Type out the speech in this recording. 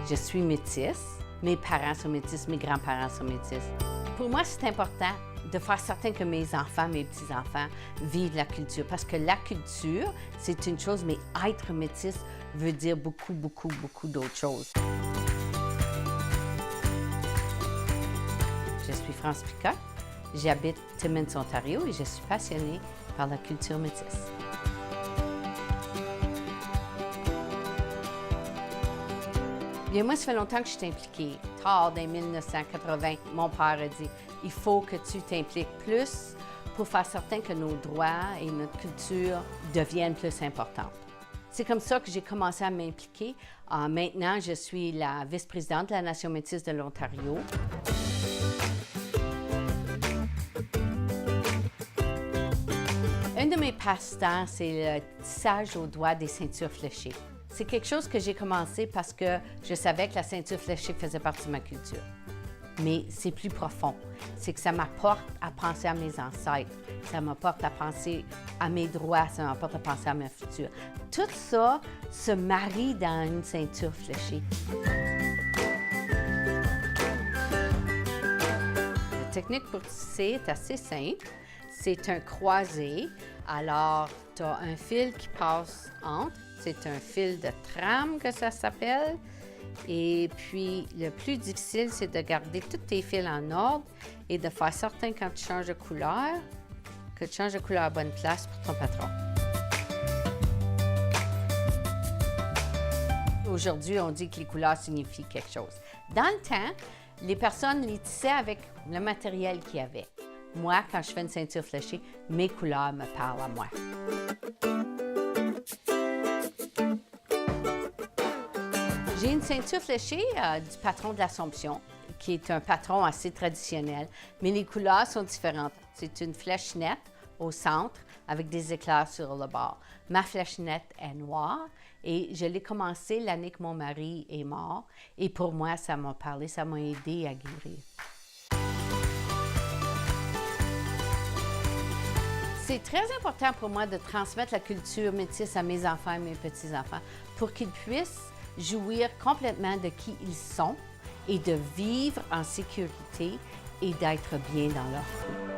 Je suis métisse. Mes parents sont métis, mes grands-parents sont métis. Pour moi, c'est important de faire certain que mes enfants, mes petits-enfants vivent la culture. Parce que la culture, c'est une chose, mais être métis veut dire beaucoup, beaucoup, beaucoup d'autres choses. Je suis France Picotte, j'habite Timmins, Ontario et je suis passionnée par la culture métisse. Bien, moi, ça fait longtemps que je suis impliquée. Tard, dans 1980, mon père a dit « Il faut que tu t'impliques plus pour faire certain que nos droits et notre culture deviennent plus importantes. » C'est comme ça que j'ai commencé à m'impliquer. Maintenant, je suis la vice-présidente de la Nation métisse de l'Ontario. Un de mes passe-temps, c'est le tissage au doigt des ceintures fléchées. C'est quelque chose que j'ai commencé parce que je savais que la ceinture fléchée faisait partie de ma culture. Mais c'est plus profond. C'est que ça m'apporte à penser à mes ancêtres, ça m'apporte à penser à mes droits, ça m'apporte à penser à ma future. Tout ça se marie dans une ceinture fléchée. La technique pour tisser est assez simple. C'est un croisé. Alors, tu as un fil qui passe entre. C'est un fil de trame que ça s'appelle. Et puis, le plus difficile, c'est de garder tous tes fils en ordre et de faire certain quand tu changes de couleur, que tu changes de couleur à bonne place pour ton patron. Aujourd'hui, on dit que les couleurs signifient quelque chose. Dans le temps, les personnes les tissaient avec le matériel qu'il y avait. Moi, quand je fais une ceinture fléchée, mes couleurs me parlent à moi. J'ai une ceinture fléchée du patron de l'Assomption, qui est un patron assez traditionnel, mais les couleurs sont différentes. C'est une flèche nette au centre avec des éclairs sur le bord. Ma flèche nette est noire et je l'ai commencé l'année que mon mari est mort. Et pour moi, ça m'a parlé, ça m'a aidé à guérir. C'est très important pour moi de transmettre la culture métisse à mes enfants et mes petits-enfants pour qu'ils puissent jouir complètement de qui ils sont et de vivre en sécurité et d'être bien dans leur peau.